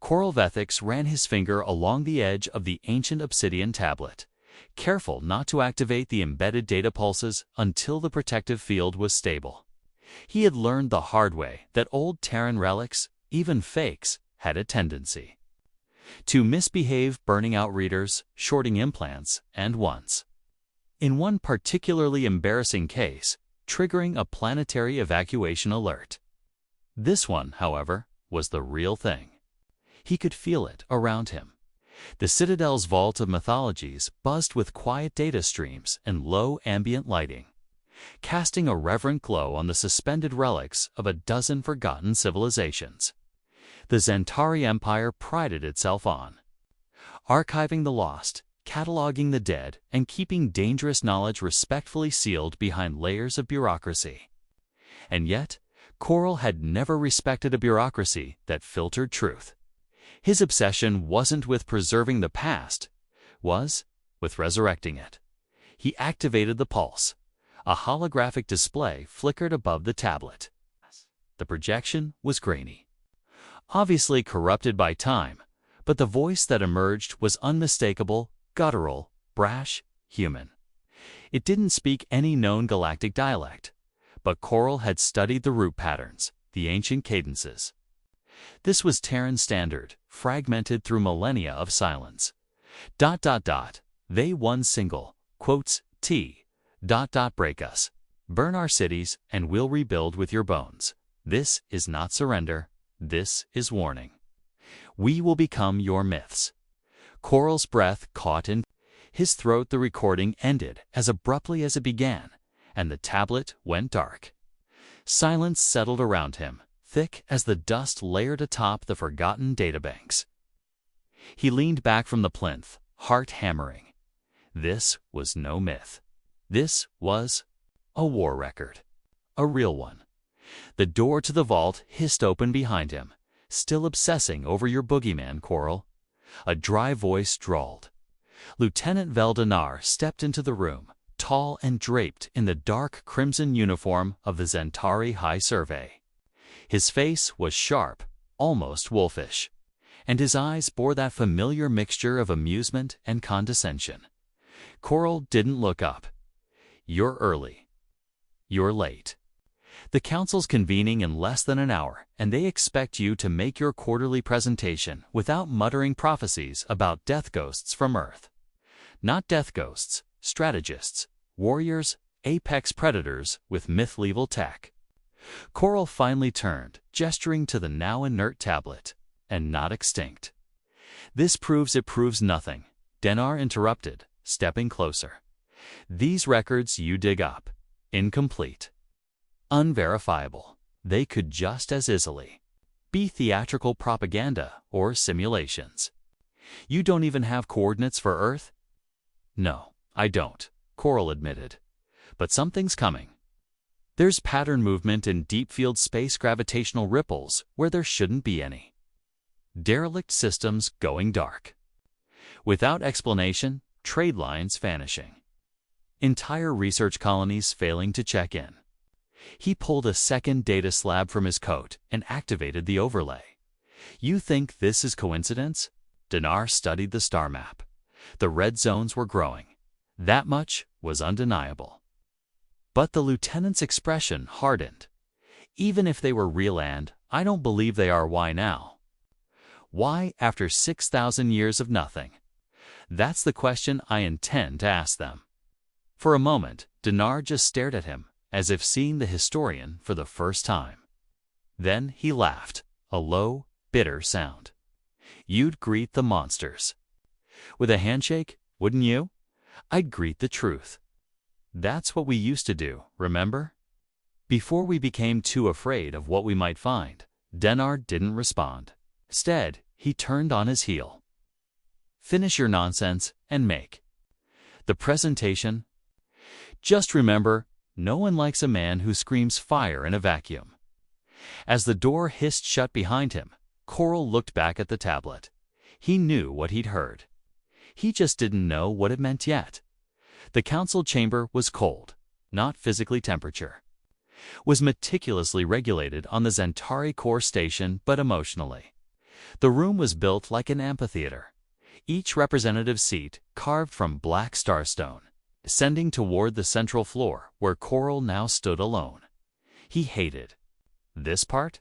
Korolvethix ran his finger along the edge of the ancient obsidian tablet, careful not to activate the embedded data pulses until the protective field was stable. He had learned the hard way that old Terran relics, even fakes, had a tendency to misbehave, burning out readers, shorting implants, and once, in one particularly embarrassing case, triggering a planetary evacuation alert. This one, however, was the real thing. He could feel it around him. The Citadel's vault of mythologies buzzed with quiet data streams and low ambient lighting, casting a reverent glow on the suspended relics of a dozen forgotten civilizations. The Zentari Empire prided itself on archiving the lost, cataloging the dead, and keeping dangerous knowledge respectfully sealed behind layers of bureaucracy. And yet, Korol had never respected a bureaucracy that filtered truth. His obsession wasn't with preserving the past, was with resurrecting it. He activated the pulse. A holographic display flickered above the tablet. The projection was grainy, obviously corrupted by time, but the voice that emerged was unmistakable, guttural, brash, human. It didn't speak any known galactic dialect, but Korol had studied the root patterns, the ancient cadences. This was Terran standard, fragmented through millennia of silence. ... They one single, quotes, T, ... break us. Burn our cities, and we'll rebuild with your bones. This is not surrender. This is warning. We will become your myths. Korol's breath caught in his throat. The recording ended as abruptly as it began, and the tablet went dark. Silence settled around him, thick as the dust layered atop the forgotten databanks. He leaned back from the plinth, heart hammering. This was no myth. This was a war record. A real one. The door to the vault hissed open behind him. Still obsessing over your boogeyman, Korol? A dry voice drawled. Lieutenant Veldanar stepped into the room, tall and draped in the dark crimson uniform of the Zentari High Survey. His face was sharp, almost wolfish, and his eyes bore that familiar mixture of amusement and condescension. Korol didn't look up. You're early. You're late. The council's convening in less than an hour, and they expect you to make your quarterly presentation without muttering prophecies about death ghosts from Earth. Not death ghosts, strategists, warriors, apex predators with myth-level tech. Korol finally turned, gesturing to the now inert tablet, and not extinct. This proves it proves nothing, Denar interrupted, stepping closer. These records you dig up, incomplete, unverifiable. They could just as easily be theatrical propaganda or simulations. You don't even have coordinates for Earth? No, I don't, Korol admitted. But something's coming. There's pattern movement in deep-field space gravitational ripples where there shouldn't be any. Derelict systems going dark. Without explanation, trade lines vanishing. Entire research colonies failing to check in. He pulled a second data slab from his coat and activated the overlay. You think this is coincidence? Denar studied the star map. The red zones were growing. That much was undeniable. But the lieutenant's expression hardened. Even if they were real, and I don't believe they are, why now? Why after 6,000 years of nothing? That's the question I intend to ask them. For a moment, Denar just stared at him, as if seeing the historian for the first time. Then he laughed, a low, bitter sound. You'd greet the monsters. With a handshake, wouldn't you? I'd greet the truth. That's what we used to do, remember? Before we became too afraid of what we might find. Denar didn't respond. Instead, he turned on his heel. Finish your nonsense and make the presentation. Just remember, no one likes a man who screams fire in a vacuum. As the door hissed shut behind him, Korol looked back at the tablet. He knew what he'd heard. He just didn't know what it meant yet. The council chamber was cold, not physically temperature. Was meticulously regulated on the Zentari core station, but emotionally. The room was built like an amphitheater, each representative seat carved from black starstone, ascending toward the central floor where Coral now stood alone. He hated this part.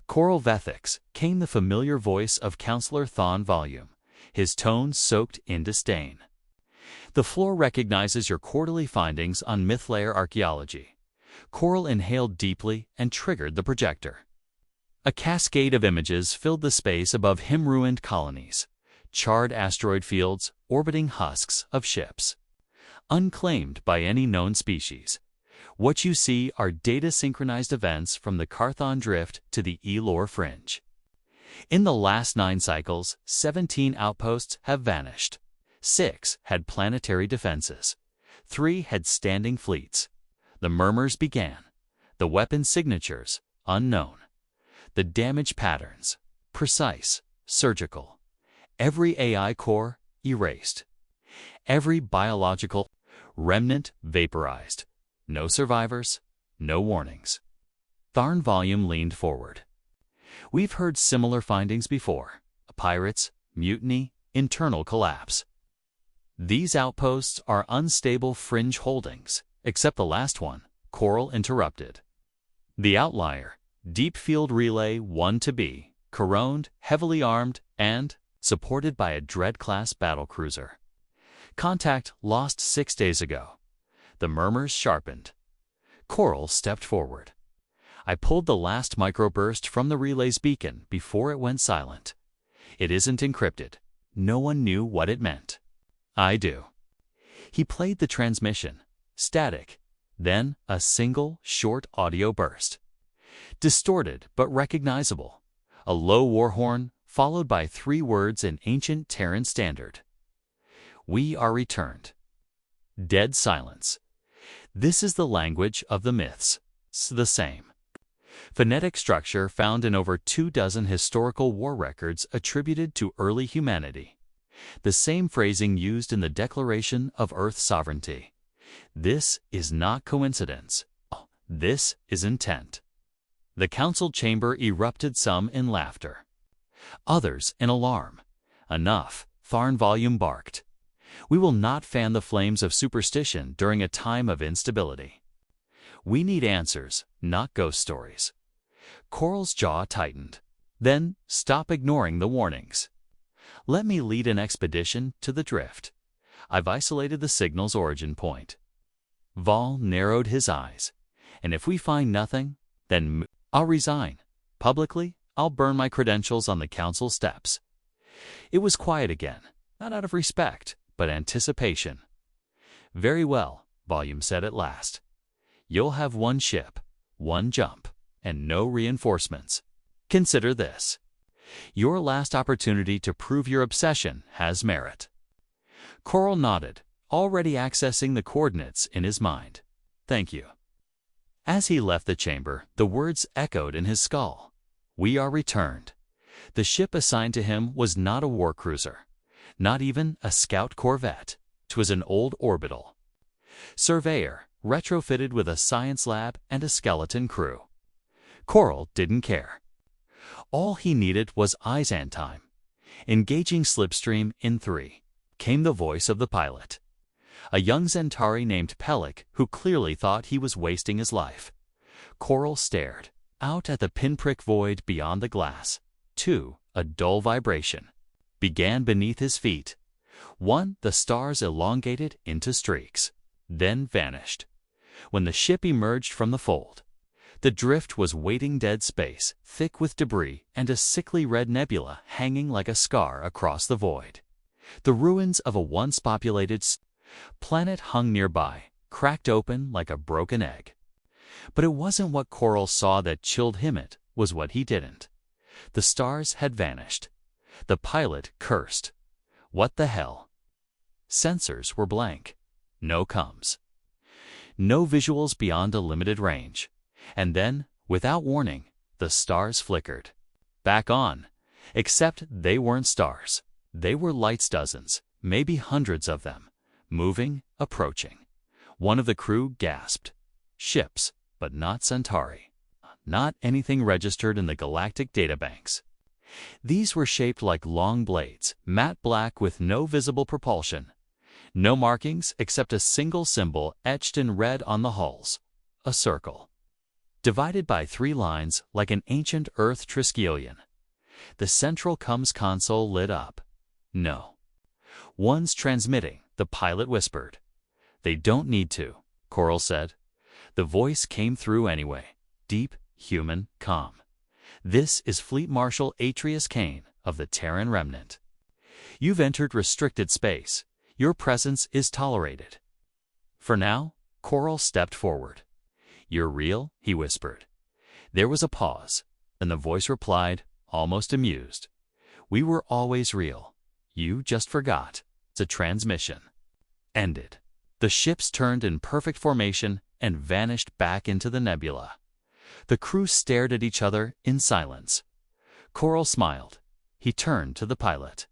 Coral Vethix came the familiar voice of Counselor Thon Volume, his tone soaked in disdain. The floor recognizes your quarterly findings on myth-layer archaeology. Coral inhaled deeply and triggered the projector. A cascade of images filled the space above him-ruined colonies, charred asteroid fields orbiting husks of ships. Unclaimed by any known species, what you see are data-synchronized events from the Carthon Drift to the Elor Fringe. In the last 9 cycles, 17 outposts have vanished. 6 had planetary defenses. 3 had standing fleets. The murmurs began. The weapon signatures, unknown. The damage patterns, precise, surgical. Every AI core, erased. Every biological remnant, vaporized. No survivors, no warnings. Tharn Volume leaned forward. We've heard similar findings before. Pirates, mutiny, internal collapse. These outposts are unstable fringe holdings, except the last one, Coral interrupted. The outlier, Deep Field Relay 1-B, Coroned, heavily armed, and supported by a Dread-class battlecruiser. Contact lost 6 days ago. The murmurs sharpened. Coral stepped forward. I pulled the last microburst from the relay's beacon before it went silent. It isn't encrypted. No one knew what it meant. I do. He played the transmission, static, then a single, short audio burst. Distorted but recognizable. A low war horn, followed by 3 words in ancient Terran standard. We are returned. Dead silence. This is the language of the myths. It's the same phonetic structure found in over 24 historical war records attributed to early humanity. The same phrasing used in the Declaration of Earth Sovereignty. This is not coincidence. This is intent. The council chamber erupted, some in laughter, others in alarm. Enough, Tharn Volume barked. We will not fan the flames of superstition during a time of instability. We need answers, not ghost stories. Coral's jaw tightened. Then, stop ignoring the warnings. Let me lead an expedition to the drift. I've isolated the signal's origin point. Vol narrowed his eyes. And if we find nothing, then I'll resign. Publicly, I'll burn my credentials on the council steps. It was quiet again, not out of respect, but anticipation. Very well, Volume said at last. You'll have 1 ship, 1 jump, and no reinforcements. Consider this. Your last opportunity to prove your obsession has merit. Coral nodded, already accessing the coordinates in his mind. Thank you. As he left the chamber, the words echoed in his skull. We are returned. The ship assigned to him was not a war cruiser, not even a scout corvette. 'Twas an old orbital surveyor, retrofitted with a science lab and a skeleton crew. Coral didn't care. All he needed was eyes and time. Engaging slipstream in 3. Came the voice of the pilot. A young Zentari named Pelik who clearly thought he was wasting his life. Coral stared out at the pinprick void beyond the glass. 2. A dull vibration began beneath his feet. 1. The stars elongated into streaks, then vanished. When the ship emerged from the fold, the drift was waiting dead space, thick with debris and a sickly red nebula hanging like a scar across the void. The ruins of a once populated planet hung nearby, cracked open like a broken egg. But it wasn't what Coral saw that chilled him, it was what he didn't. The stars had vanished. The pilot cursed. What the hell? Sensors were blank. No comms. No visuals beyond a limited range. And then, without warning, the stars flickered. Back on. Except they weren't stars. They were lights, dozens, maybe hundreds of them, moving, approaching. One of the crew gasped. Ships, but not Centauri. Not anything registered in the galactic databanks. These were shaped like long blades, matte black with no visible propulsion. No markings except a single symbol etched in red on the hulls, a circle, divided by 3 lines like an ancient Earth triskelion. The central comms console lit up. No. One's transmitting, the pilot whispered. They don't need to, Coral said. The voice came through anyway, deep, human, calm. This is Fleet Marshal Atreus Kane of the Terran Remnant. You've entered restricted space. Your presence is tolerated. For now, Coral stepped forward. You're real? He whispered. There was a pause, and the voice replied, almost amused. We were always real. You just forgot. The transmission ended. The ships turned in perfect formation and vanished back into the nebula. The crew stared at each other in silence. Coral smiled. He turned to the pilot.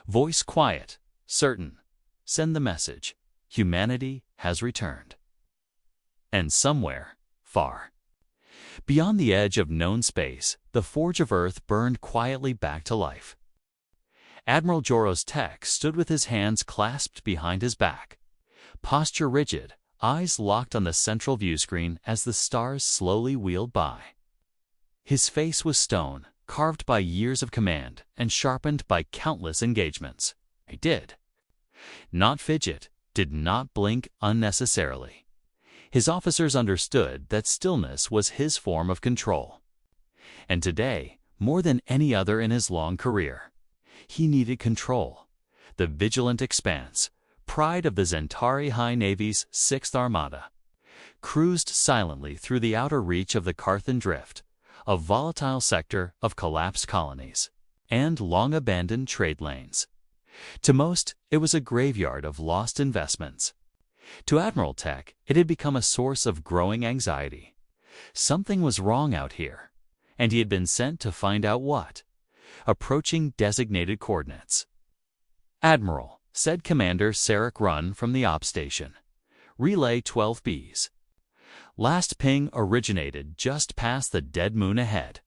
Voice quiet, certain. Send the message. Humanity has returned. And somewhere, far, beyond the edge of known space, the Forge of Earth burned quietly back to life. Admiral Joro's tech stood with his hands clasped behind his back, posture rigid, eyes locked on the central view screen as the stars slowly wheeled by. His face was stone, carved by years of command and sharpened by countless engagements. He did not fidget, did not blink unnecessarily. His officers understood that stillness was his form of control. And today, more than any other in his long career, he needed control. The vigilant expanse, pride of the Zentari High Navy's 6th Armada, cruised silently through the outer reach of the Carthan Drift, a volatile sector of collapsed colonies and long-abandoned trade lanes. To most, it was a graveyard of lost investments. To Admiral Tech, it had become a source of growing anxiety. Something was wrong out here, and he had been sent to find out what. Approaching designated coordinates. Admiral, said Commander Sarek Runn from the op station. Relay 12Bs. Last ping originated just past the dead moon ahead.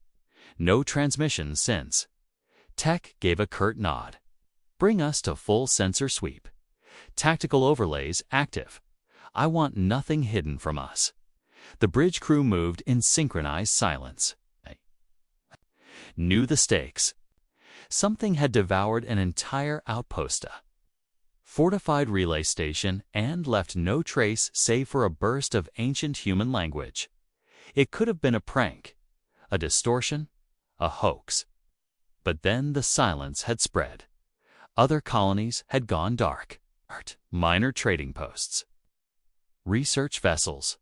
No transmission since. Tech gave a curt nod. Bring us to full sensor sweep. Tactical overlays active. I want nothing hidden from us. The bridge crew moved in synchronized silence. Knew the stakes. Something had devoured an entire outpost, fortified relay station, and left no trace save for a burst of ancient human language. It could have been a prank, a distortion, a hoax. But then the silence had spread. Other colonies had gone dark. Minor trading posts. Research vessels.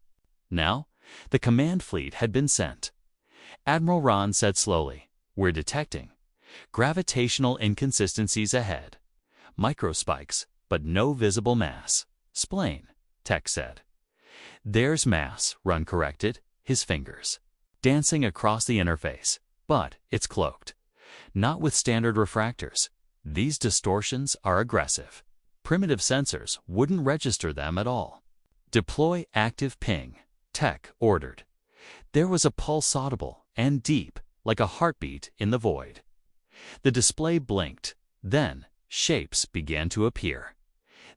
Now, the command fleet had been sent. Admiral Ron said slowly, We're detecting gravitational inconsistencies ahead. Microspikes, but no visible mass. Splain, Tech said. There's mass, Run corrected, his fingers dancing across the interface, but it's cloaked. Not with standard refractors. These distortions are aggressive. Primitive sensors wouldn't register them at all. Deploy active ping, Tech ordered. There was a pulse audible and deep, like a heartbeat in the void. The display blinked. Then, shapes began to appear.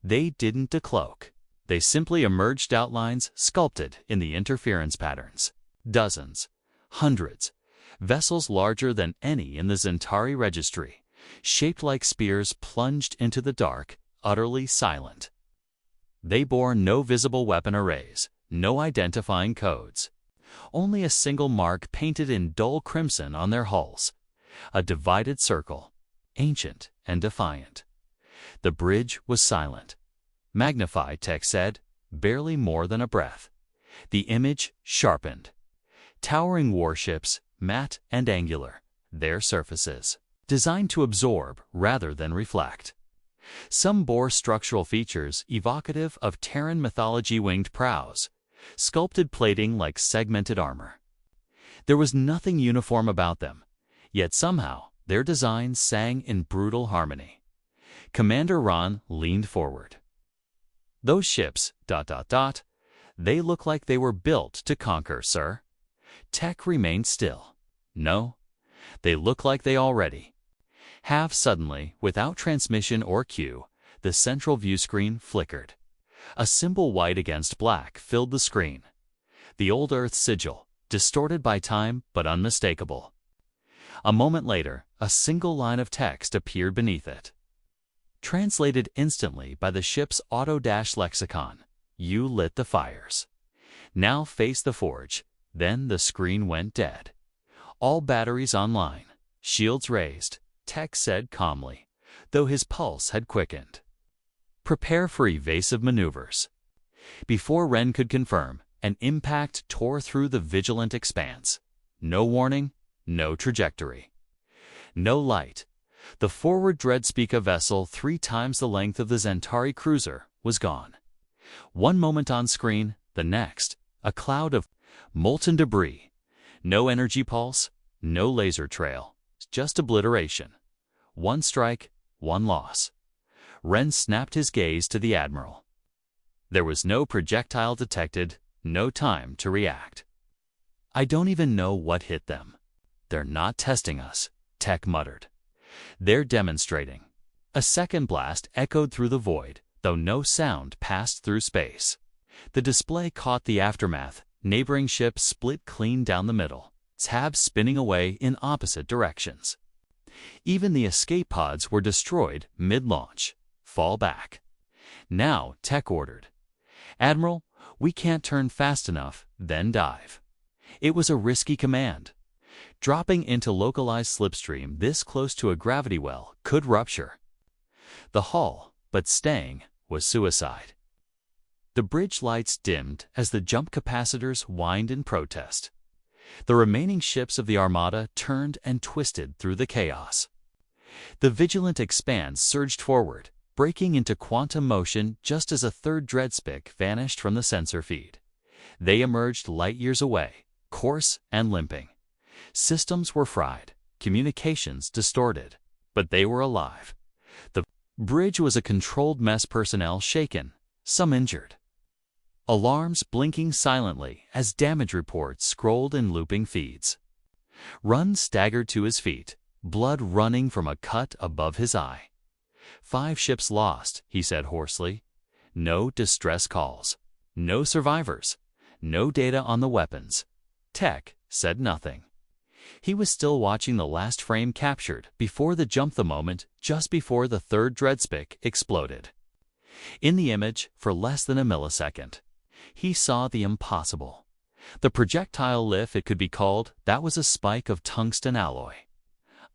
They didn't decloak. They simply emerged outlines sculpted in the interference patterns. Dozens, hundreds, vessels larger than any in the Zentari registry, shaped like spears plunged into the dark, utterly silent. They bore no visible weapon arrays, no identifying codes. Only a single mark painted in dull crimson on their hulls. A divided circle, ancient and defiant. The bridge was silent. Magnify, Tech said, barely more than a breath. The image sharpened. Towering warships, matte and angular, their surfaces designed to absorb rather than reflect. Some bore structural features evocative of Terran mythology winged prows, sculpted plating like segmented armor. There was nothing uniform about them, yet somehow their designs sang in brutal harmony. Commander Ron leaned forward. Those ships, ... they look like they were built to conquer, sir. Tech remained still. No, They look like they already have. Suddenly, without transmission or cue, the central view screen flickered. A symbol white against black filled the screen. The old Earth sigil, distorted by time but unmistakable. A moment later, a single line of text appeared beneath it. Translated instantly by the ship's auto-lexicon, "You lit the fires. Now face the forge." Then the screen went dead. "All batteries online. Shields raised," Tech said calmly, though his pulse had quickened. "Prepare for evasive maneuvers." Before Ren could confirm, an impact tore through the vigilant expanse. No warning, no trajectory, no light. The forward Dreadspeaka vessel, 3 times the length of the Zentari cruiser, was gone. One moment on screen, the next, a cloud of molten debris. No energy pulse, no laser trail, just obliteration. One strike, one loss. Ren snapped his gaze to the Admiral. There was no projectile detected, no time to react. "I don't even know what hit them." "They're not testing us," Tech muttered. "They're demonstrating." A second blast echoed through the void, though no sound passed through space. The display caught the aftermath. Neighboring ships split clean down the middle, tabs spinning away in opposite directions. Even the escape pods were destroyed mid-launch. "Fall back." Now, Tech ordered. "Admiral, we can't turn fast enough, then dive." It was a risky command. Dropping into localized slipstream this close to a gravity well could rupture the hull, but staying was suicide. The bridge lights dimmed as the jump capacitors whined in protest. The remaining ships of the Armada turned and twisted through the chaos. The vigilant expanse surged forward, breaking into quantum motion just as a third Dreadspeak vanished from the sensor feed. They emerged light years away, coarse and limping. Systems were fried, communications distorted, but they were alive. The bridge was a controlled mess, personnel shaken, some injured. Alarms blinking silently as damage reports scrolled in looping feeds. Run staggered to his feet, blood running from a cut above his eye. 5 ships lost, he said hoarsely. No distress calls. No survivors. No data on the weapons. Tech said nothing. He was still watching the last frame captured before the jump, the moment just before the third Dreadspeak exploded. In the image, for less than a millisecond, he saw the impossible. The projectile, if it could be called, that was a spike of tungsten alloy.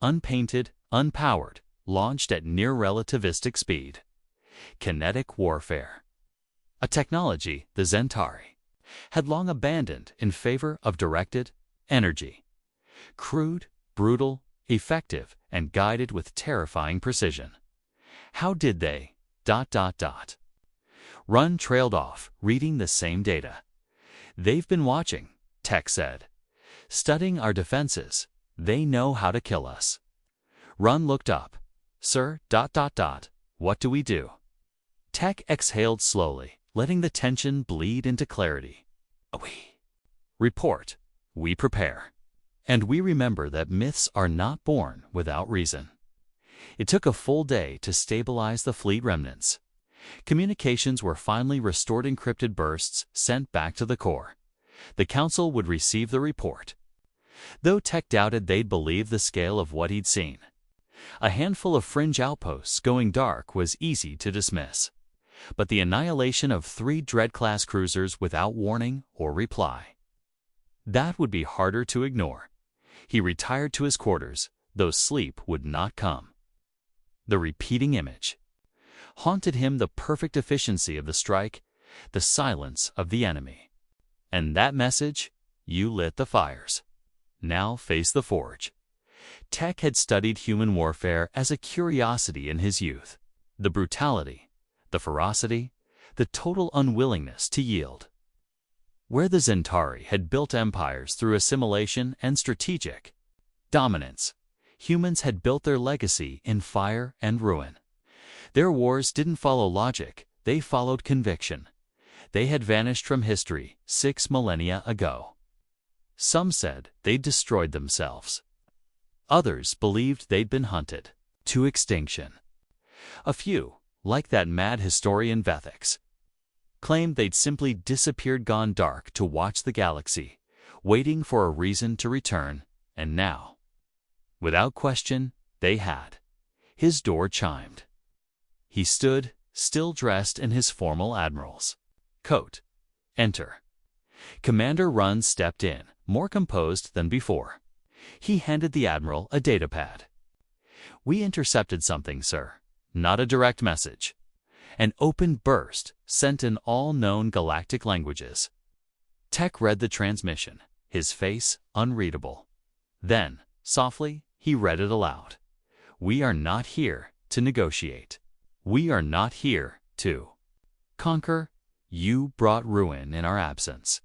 Unpainted, unpowered, launched at near relativistic speed. Kinetic warfare. A technology the Zentari had long abandoned in favor of directed energy. Crude, brutal, effective, and guided with terrifying precision. How did they... Run trailed off, reading the same data. "They've been watching," Tech said. "Studying our defenses. They know how to kill us." Run looked up. "Sir, what do we do?" Tech exhaled slowly, letting the tension bleed into clarity. "We report. We prepare. And we remember that myths are not born without reason." It took a full day to stabilize the fleet remnants. Communications were finally restored, encrypted bursts sent back to the core. The Council would receive the report. Though Tech doubted they'd believe the scale of what he'd seen. A handful of fringe outposts going dark was easy to dismiss. But the annihilation of 3 Dread-class cruisers without warning or reply, that would be harder to ignore. He retired to his quarters, though sleep would not come. The repeating image haunted him, the perfect efficiency of the strike, the silence of the enemy. And that message: "You lit the fires. Now face the forge." Tech had studied human warfare as a curiosity in his youth. The brutality, the ferocity, the total unwillingness to yield. Where the Zentari had built empires through assimilation and strategic dominance, humans had built their legacy in fire and ruin. Their wars didn't follow logic, they followed conviction. They had vanished from history 6 millennia ago. Some said they'd destroyed themselves. Others believed they'd been hunted to extinction. A few, like that mad historian Vethix, claimed they'd simply gone dark to watch the galaxy, waiting for a reason to return, and now, without question, they had. His door chimed. He stood, still dressed in his formal admiral's coat. Enter. Commander Runn stepped in, more composed than before. He handed the admiral a datapad. "We intercepted something, sir. Not a direct message. An open burst sent in all known galactic languages." Tech read the transmission, his face unreadable. Then, softly, he read it aloud. "We are not here to negotiate. We are not here to conquer. You brought ruin in our absence.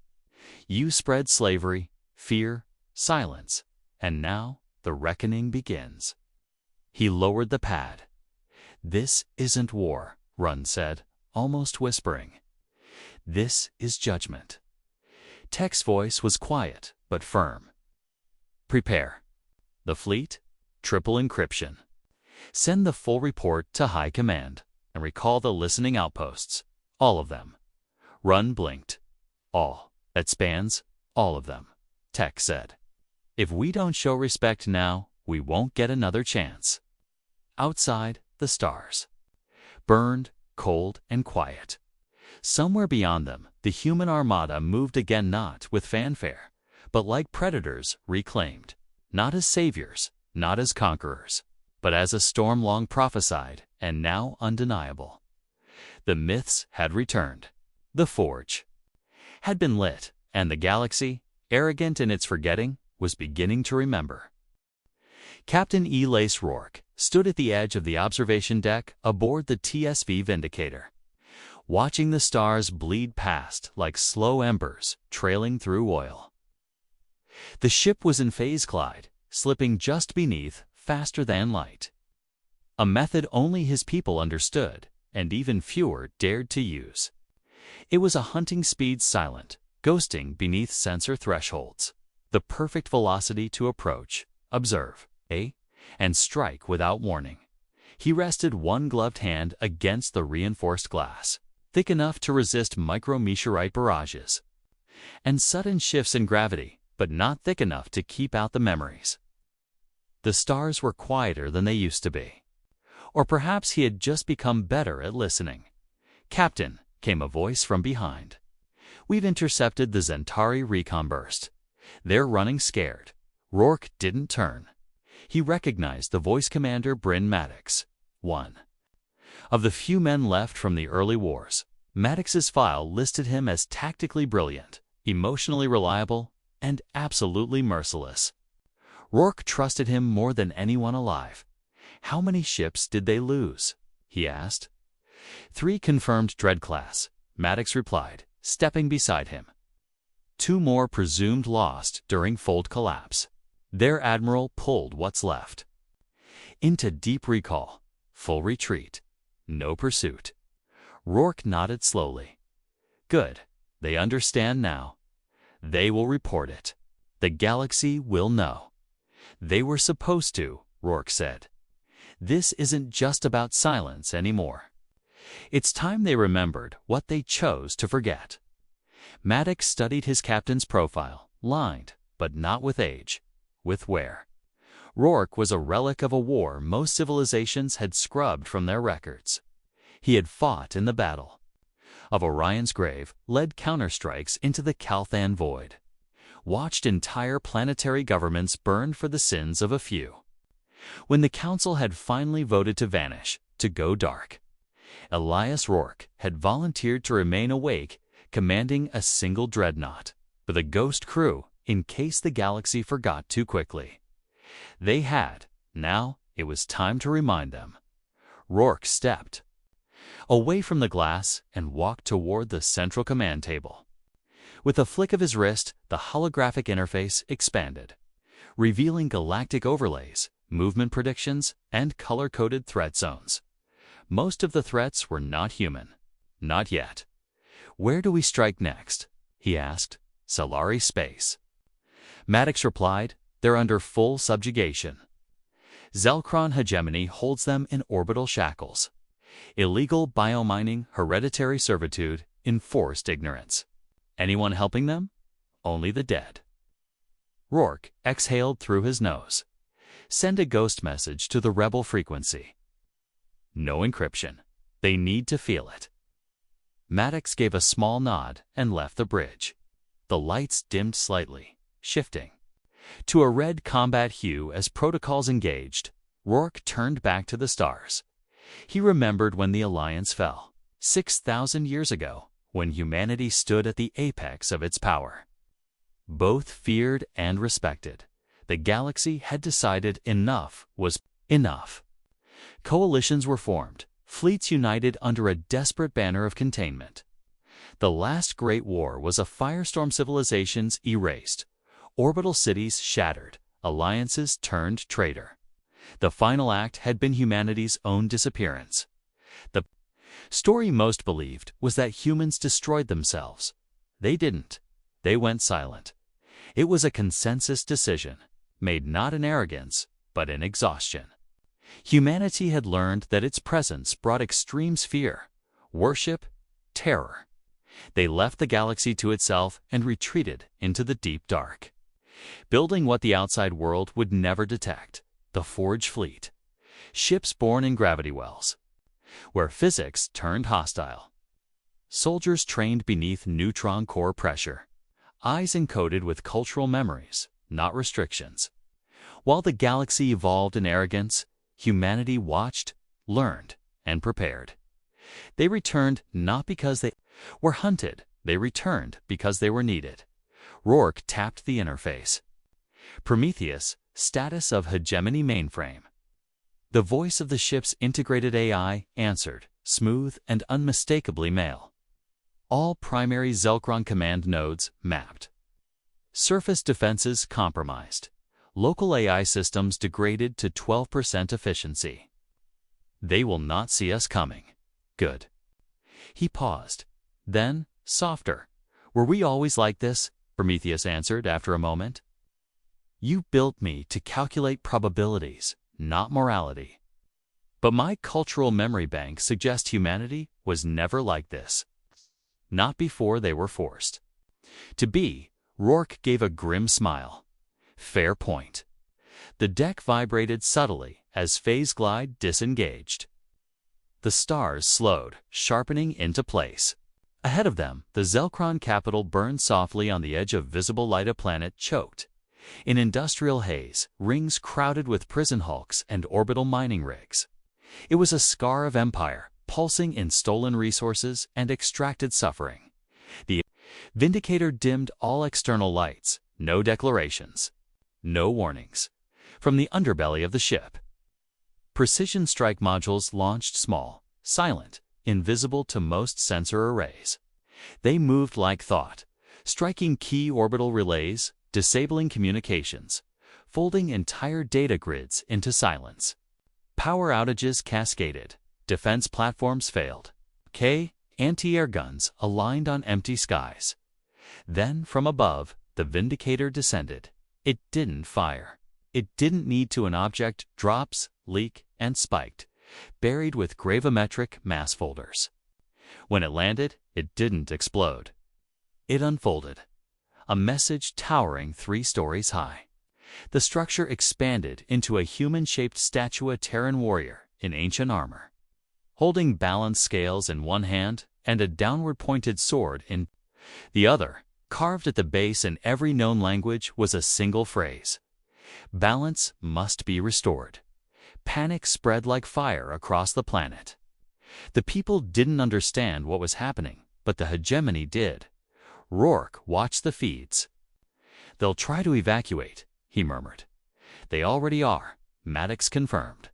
You spread slavery, fear, silence, and now the reckoning begins." He lowered the pad. "This isn't war," Runn said, almost whispering. "This is judgment." Tech's voice was quiet but firm. "Prepare. The fleet, triple encryption. Send the full report to High Command, and recall the listening outposts, all of them." Runn blinked. "All. That spans all of them," Tech said. "If we don't show respect now, we won't get another chance." Outside, the stars burned, cold and quiet. Somewhere beyond them, the human armada moved again, not with fanfare, but like predators reclaimed, not as saviors, not as conquerors, but as a storm long prophesied and now undeniable. The myths had returned. The forge had been lit, and the galaxy, arrogant in its forgetting, was beginning to remember. Captain Lace Rourke stood at the edge of the observation deck aboard the TSV Vindicator, watching the stars bleed past like slow embers trailing through oil. The ship was in phase glide, slipping just beneath, faster than light. A method only his people understood, and even fewer dared to use. It was a hunting speed silent, ghosting beneath sensor thresholds. The perfect velocity to approach, observe, and strike without warning. He rested one gloved hand against the reinforced glass, thick enough to resist micrometeorite barrages, and sudden shifts in gravity, but not thick enough to keep out the memories. The stars were quieter than they used to be. Or perhaps he had just become better at listening. "Captain," came a voice from behind. "We've intercepted the Zentari recon burst. They're running scared." Rourke didn't turn. He recognized the voice commander Bryn Maddox, one of the few men left from the early wars. Maddox's file listed him as tactically brilliant, emotionally reliable, and absolutely merciless. Rourke trusted him more than anyone alive. "How many ships did they lose?" he asked. "3 confirmed Dread class," Maddox replied, stepping beside him. "2 more presumed lost during fold collapse. Their admiral pulled what's left into deep recall, full retreat, no pursuit." Rourke nodded slowly. "Good. They understand now. They will report it. The galaxy will know." "They were supposed to," Rourke said. "This isn't just about silence anymore. It's time they remembered what they chose to forget." Maddox studied his captain's profile, lined, but not with age, with wear. Rourke was a relic of a war most civilizations had scrubbed from their records. He had fought in the battle of Orion's Grave, led counterstrikes into the Calthan void, watched entire planetary governments burn for the sins of a few. When the Council had finally voted to vanish, to go dark, Elias Rourke had volunteered to remain awake, commanding a single dreadnought, with a ghost crew in case the galaxy forgot too quickly. They had. Now it was time to remind them. Rourke stepped away from the glass and walked toward the central command table. With a flick of his wrist, the holographic interface expanded, revealing galactic overlays, movement predictions, and color-coded threat zones. Most of the threats were not human. Not yet. "Where do we strike next?" he asked. "Solari space." Maddox replied, "They're under full subjugation. Zelkron hegemony holds them in orbital shackles. Illegal biomining, hereditary servitude, enforced ignorance. Anyone helping them? Only the dead. Rourke exhaled through his nose. Send a ghost message to the rebel frequency. No encryption. They need to feel it. Maddox gave a small nod and left the bridge. The lights dimmed slightly, shifting to a red combat hue as protocols engaged. Rourke turned back to the stars. He remembered when the Alliance fell, 6,000 years ago, when humanity stood at the apex of its power. Both feared and respected. The galaxy had decided enough was enough. Coalitions were formed, fleets united under a desperate banner of containment. The last Great War was a firestorm. Civilizations erased, orbital cities shattered, alliances turned traitor. The final act had been humanity's own disappearance. The story most believed was that humans destroyed themselves. They didn't. They went silent. It was a consensus decision, made not in arrogance, but in exhaustion. Humanity had learned that its presence brought extremes: fear, worship, terror. They left the galaxy to itself and retreated into the deep dark, building what the outside world would never detect: the Forge Fleet. Ships born in gravity wells, where physics turned hostile. Soldiers trained beneath neutron core pressure. Eyes encoded with cultural memories, not restrictions. While the galaxy evolved in arrogance, humanity watched, learned, and prepared. They returned not because they were hunted, they returned because they were needed. Rourke tapped the interface. Prometheus, status of hegemony mainframe. The voice of the ship's integrated AI answered, smooth and unmistakably male. All primary Zelkron command nodes mapped. Surface defenses compromised. Local AI systems degraded to 12% efficiency. They will not see us coming. Good. He paused. Then, softer. Were we always like this? Prometheus answered after a moment. You built me to calculate probabilities, not morality. But my cultural memory bank suggests humanity was never like this. Not before they were forced to be. Rourke gave a grim smile. Fair point. The deck vibrated subtly as Phase Glide disengaged. The stars slowed, sharpening into place. Ahead of them, the Zelkron capital burned softly on the edge of visible light. A planet choked in industrial haze, rings crowded with prison hulks and orbital mining rigs. It was a scar of empire, pulsing in stolen resources and extracted suffering. The Vindicator dimmed all external lights, no declarations, no warnings. From the underbelly of the ship, precision strike modules launched small, silent, invisible to most sensor arrays. They moved like thought, striking key orbital relays, disabling communications, folding entire data grids into silence. Power outages cascaded. Defense platforms failed. Anti-air guns aligned on empty skies. Then, from above, the Vindicator descended. It didn't fire. It didn't need to. An object drops, leak, and spiked, buried with gravimetric mass folders. When it landed, it didn't explode. It unfolded. A message towering 3 stories high. The structure expanded into a human-shaped statue, a Terran warrior in ancient armor, holding balanced scales in one hand and a downward-pointed sword in the other. Carved at the base in every known language was a single phrase: balance must be restored. Panic spread like fire across the planet. The people didn't understand what was happening, but the hegemony did. Rourke watched the feeds. They'll try to evacuate, he murmured. They already are, Maddox confirmed.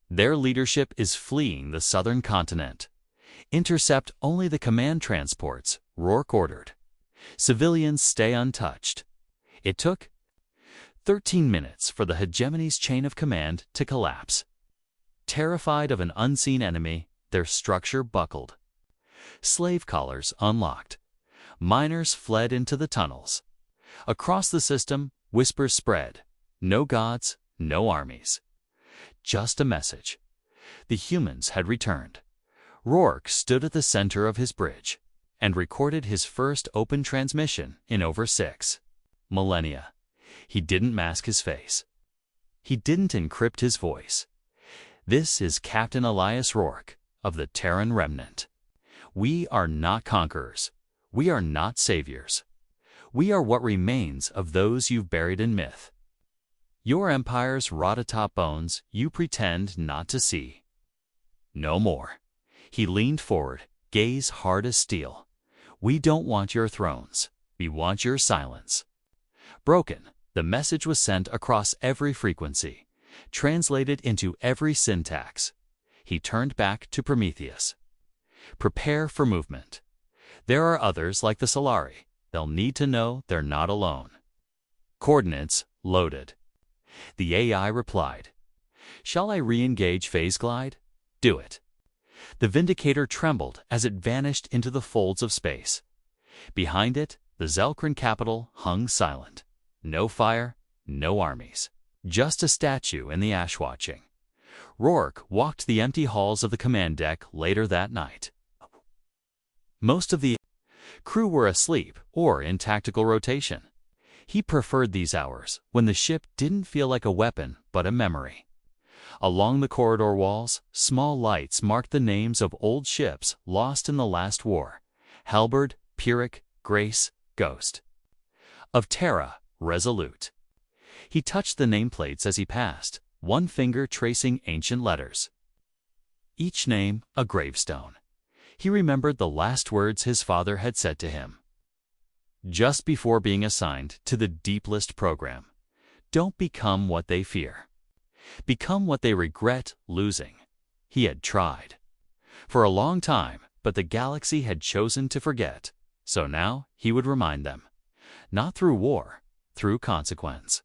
Their leadership is fleeing the southern continent. Intercept only the command transports, Rourke ordered. Civilians stay untouched. It took 13 minutes for the hegemony's chain of command to collapse. Terrified of an unseen enemy, their structure buckled. Slave collars unlocked. Miners fled into the tunnels. Across the system, whispers spread. No gods, no armies. just a message. The humans had returned. Rourke stood at the center of his bridge and recorded his first open transmission in over 6 millennia. He didn't mask his face. He didn't encrypt his voice. This is Captain Elias Rourke of the Terran Remnant. We are not conquerors. We are not saviors. We are what remains of those you've buried in myth. Your empire's rot atop bones you pretend not to see. No more. He leaned forward, gaze hard as steel. We don't want your thrones. We want your silence. Broken, the message was sent across every frequency, translated into every syntax. He turned back to Prometheus. Prepare for movement. There are others like the Solari. They'll need to know they're not alone. Coordinates loaded. The AI replied, "Shall I re-engage phase glide?" "Do it." The Vindicator trembled as it vanished into the folds of space. Behind it, the Zelkran capital hung silent. No fire, no armies. Just a statue in the ash watching. Rourke walked the empty halls of the command deck later that night. Most of the crew were asleep or in tactical rotation. He preferred these hours, when the ship didn't feel like a weapon but a memory. Along the corridor walls, small lights marked the names of old ships lost in the last war. Halberd, Pyrrhic, Grace, Ghost. Of Terra, Resolute. He touched the nameplates as he passed, one finger tracing ancient letters. Each name a gravestone. He remembered the last words his father had said to him just before being assigned to the Deep List program. Don't become what they fear. Become what they regret losing. He had tried. For a long time, but the galaxy had chosen to forget. So now he would remind them. Not through war, through consequence.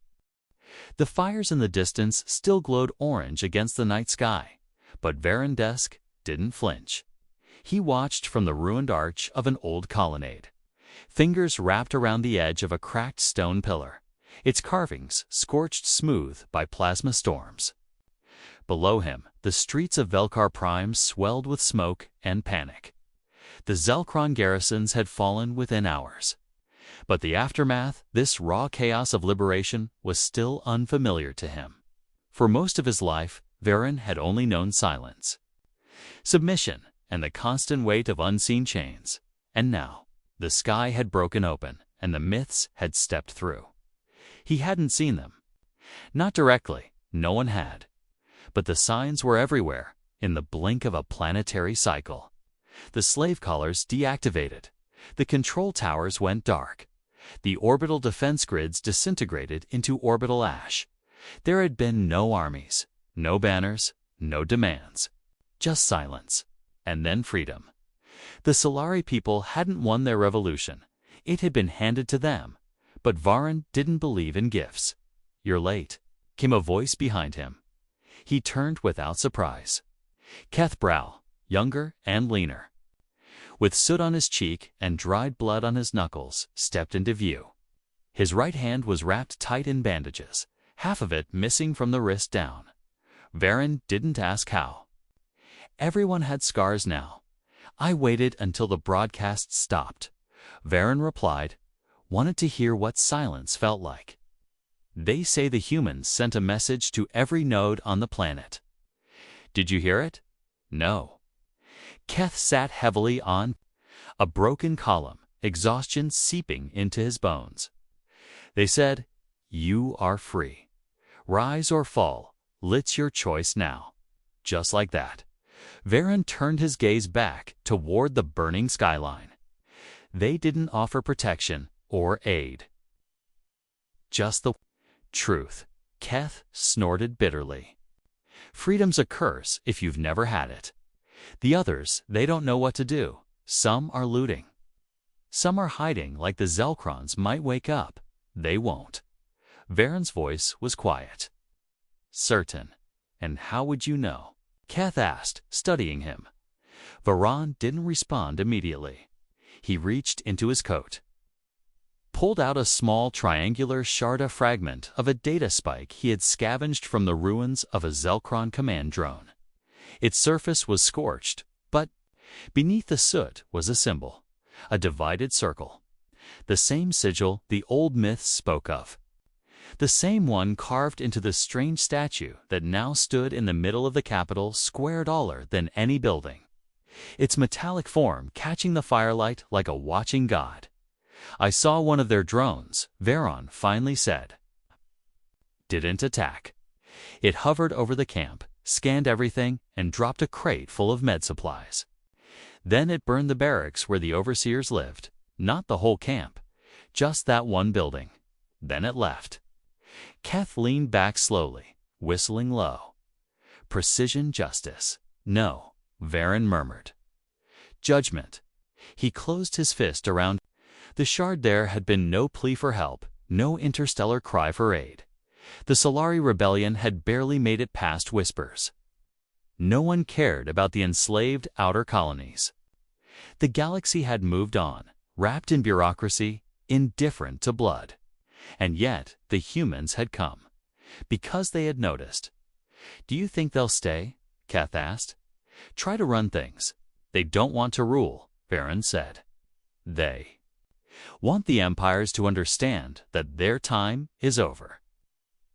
The fires in the distance still glowed orange against the night sky, but Varen Desk didn't flinch. He watched from the ruined arch of an old colonnade. Fingers wrapped around the edge of a cracked stone pillar, its carvings scorched smooth by plasma storms. Below him, the streets of Velkar Prime swelled with smoke and panic. The Zelkron garrisons had fallen within hours. But the aftermath, this raw chaos of liberation, was still unfamiliar to him. For most of his life, Varen had only known silence, submission, and the constant weight of unseen chains. And now, the sky had broken open, and the myths had stepped through. He hadn't seen them. Not directly, no one had. But the signs were everywhere, in the blink of a planetary cycle. The slave collars deactivated. The control towers went dark. The orbital defense grids disintegrated into orbital ash. There had been no armies, no banners, no demands. Just silence. And then freedom. The Solari people hadn't won their revolution. It had been handed to them. But Varen didn't believe in gifts. "You're late," came a voice behind him. He turned without surprise. Keth Brow, younger and leaner, with soot on his cheek and dried blood on his knuckles, stepped into view. His right hand was wrapped tight in bandages, half of it missing from the wrist down. Varen didn't ask how. Everyone had scars now. "I waited until the broadcast stopped," Varen replied. "Wanted to hear what silence felt like. They say the humans sent a message to every node on the planet." "Did you hear it?" "No." Keth sat heavily on a broken column, exhaustion seeping into his bones. "They said, 'You are free. Rise or fall, it's your choice now.'" Just like that. Varen turned his gaze back toward the burning skyline. They didn't offer protection or aid. Just the truth. Keth snorted bitterly. Freedom's a curse if you've never had it. The others, they don't know what to do. Some are looting. Some are hiding like the Zelkrons might wake up. They won't. Varen's voice was quiet. "Certain. And how would you know?" Keth asked, studying him. Varan didn't respond immediately. He reached into his coat, pulled pulled out a small triangular Sharda fragment of a data spike he had scavenged from the ruins of a Zelkron command drone. Its surface was scorched, but beneath the soot was a symbol, a divided circle. The same sigil the old myths spoke of. The same one carved into the strange statue that now stood in the middle of the capital, square taller than any building, its metallic form catching the firelight like a watching god. "I saw one of their drones," Veron finally said. "Didn't attack. It hovered over the camp, scanned everything, and dropped a crate full of med supplies. Then it burned the barracks where the overseers lived, not the whole camp, just that one building. Then it left." Keth leaned back slowly, whistling low. "Precision justice." "No," Veron murmured. "Judgment." He closed his fist around. The shard. There had been no plea for help, no interstellar cry for aid. The Solari rebellion had barely made it past whispers. No one cared about the enslaved outer colonies. The galaxy had moved on, wrapped in bureaucracy, indifferent to blood. And yet the humans had come, because they had noticed. "Do you think they'll stay?" Keth asked. "Try to run things. They don't want to rule," Veron said. "They want the empires to understand that their time is over."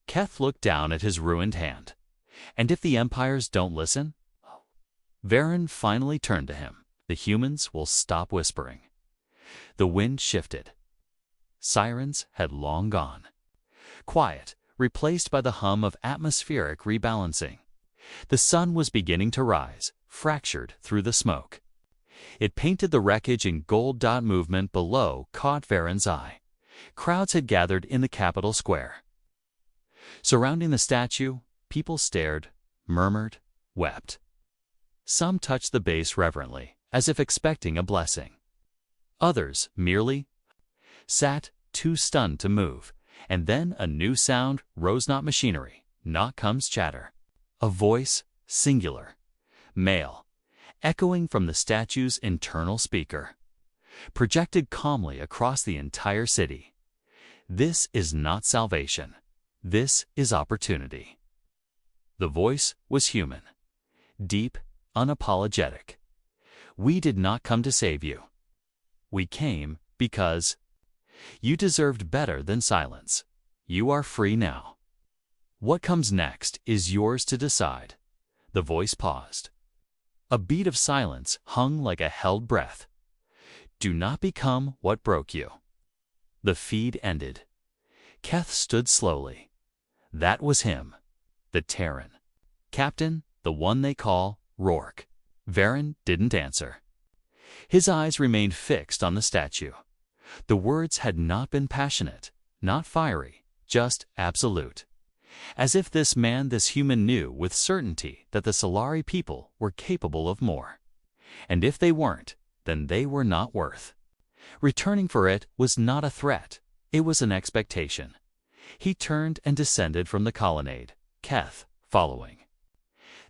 Keth looked down at his ruined hand. "And if the empires don't listen?" Veron finally turned to him. "The humans will stop whispering." The wind shifted. Sirens had long gone. Quiet, replaced by the hum of atmospheric rebalancing. The sun was beginning to rise, fractured through the smoke. It painted the wreckage in gold. Movement below caught Veron's eye. Crowds had gathered in the Capitol Square. Surrounding the statue, people stared, murmured, wept. Some touched the base reverently, as if expecting a blessing. Others merely sat, too stunned to move, and then a new sound rose. Not machinery, not comes chatter. A voice, singular, male, echoing from the statue's internal speaker, projected calmly across the entire city. "This is not salvation. This is opportunity." The voice was human, deep, unapologetic. "We did not come to save you. We came because you deserved better than silence. You are free now. What comes next is yours to decide." The voice paused. A beat of silence hung like a held breath. "Do not become what broke you." The feed ended. Keth stood slowly. That was him, the Terran. Captain, the one they call Rourke. Veron didn't answer. His eyes remained fixed on the statue. The words had not been passionate, not fiery, just absolute. As if this man, this human, knew with certainty that the Solari people were capable of more. And if they weren't, then they were not worth. Returning for it was not a threat, it was an expectation. He turned and descended from the colonnade, Keth following.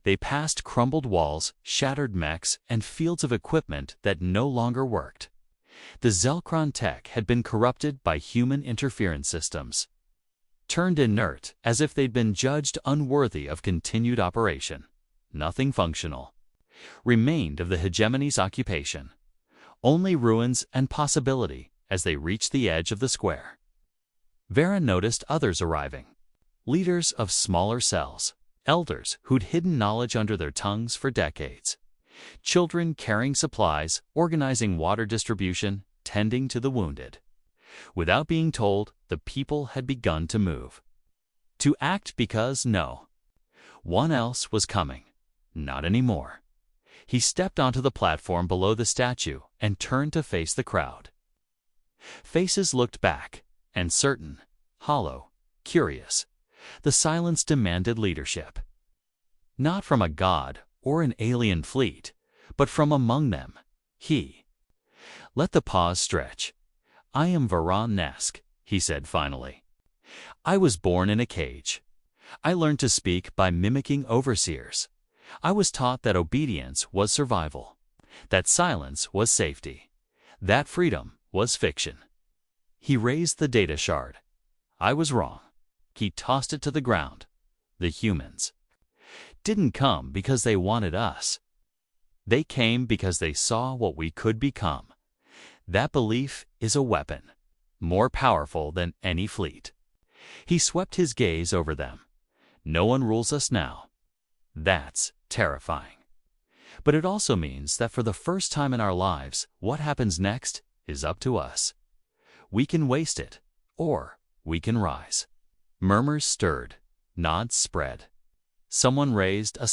They passed crumbled walls, shattered mechs, and fields of equipment that no longer worked. The Zelkron tech had been corrupted by human interference systems, turned inert as if they'd been judged unworthy of continued operation. Nothing functional remained of the hegemony's occupation. Only ruins and possibility as they reached the edge of the square. Veron noticed others arriving, leaders of smaller cells, elders who'd hidden knowledge under their tongues for decades, children carrying supplies, organizing water distribution, tending to the wounded. Without being told, the people had begun to move. To act because no one else was coming. Not anymore. He stepped onto the platform below the statue and turned to face the crowd. Faces looked back, uncertain, hollow, curious. The silence demanded leadership. Not from a god or an alien fleet, but from among them. He let the pause stretch. "I am Veron Nesk," he said finally. "I was born in a cage. I learned to speak by mimicking overseers. I was taught that obedience was survival, that silence was safety, that freedom was fiction. He raised the data shard. I was wrong. He tossed it to the ground. The humans didn't come because they wanted us. They came because they saw what we could become. That belief is a weapon, more powerful than any fleet. He swept his gaze over them. No one rules us now. That's terrifying. But it also means that for the first time in our lives, what happens next is up to us. We can waste it, or we can rise. Murmurs stirred, nods spread. Someone raised a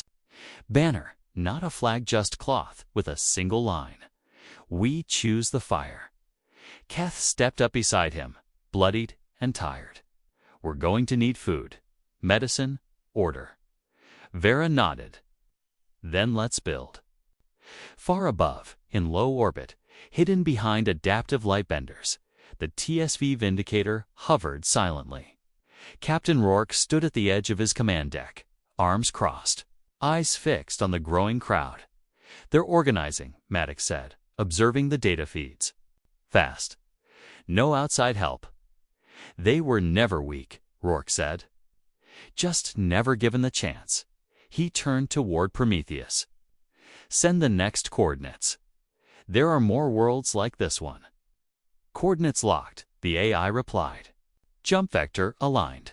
banner, not a flag, just cloth, with a single line. We choose the fire. Keth stepped up beside him, bloodied and tired. We're going to need food, medicine, order. Vera nodded. Then let's build. Far above, in low orbit, hidden behind adaptive light benders, the TSV Vindicator hovered silently. Captain Rourke stood at the edge of his command deck, arms crossed, eyes fixed on the growing crowd. They're organizing, Maddox said, observing the data feeds. Fast. No outside help. They were never weak, Rourke said. Just never given the chance. He turned toward Prometheus. Send the next coordinates. There are more worlds like this one. Coordinates locked, the AI replied. Jump vector aligned.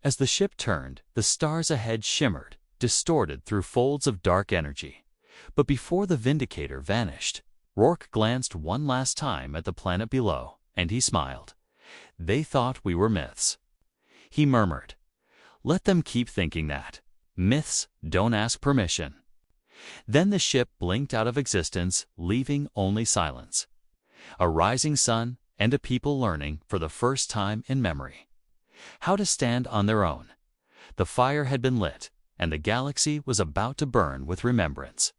As the ship turned, the stars ahead shimmered, distorted through folds of dark energy. But before the Vindicator vanished, Rourke glanced one last time at the planet below, and he smiled. They thought we were myths. He murmured, "Let them keep thinking that. Myths don't ask permission." Then the ship blinked out of existence, leaving only silence. A rising sun and a people learning for the first time in memory how to stand on their own. The fire had been lit, and the galaxy was about to burn with remembrance.